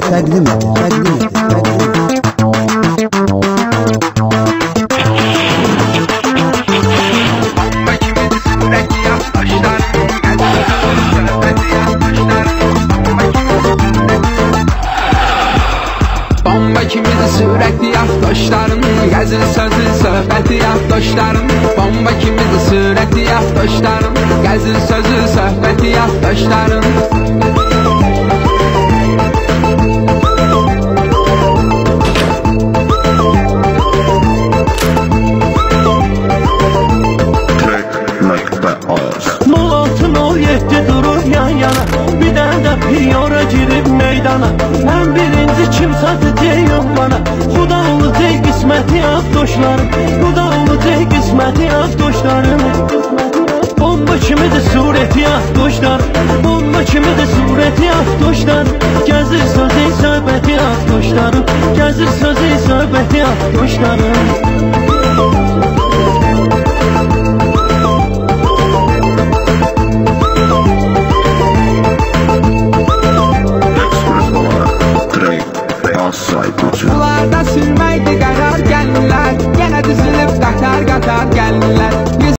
təqdim edir. Bomba kimidir sürətli yaddaşlarım, gəzir sözü söhbəti yaddaşlarım. Bomba kimidir sürətli yaddaşlarım, gəzir sözü söhbəti yaddaşlarım. Durur yan yana, bir dənə də piyora girib meydana. Ən birinci kimsədir deyim bana, Xuda olacaq qisməti avtoşlarım, Xuda olacaq qisməti avtoşlarım. Bomba kimidir surəti avtoşlarım, bomba kimidir surəti avtoşlarım. Gəzir sözü söhbəti avtoşlarım, gəzir sözü söhbəti avtoşlarım. Bunlarda sürməkdir qərar gəlirlər, yenə düzülüb qatar qatar gəlirlər.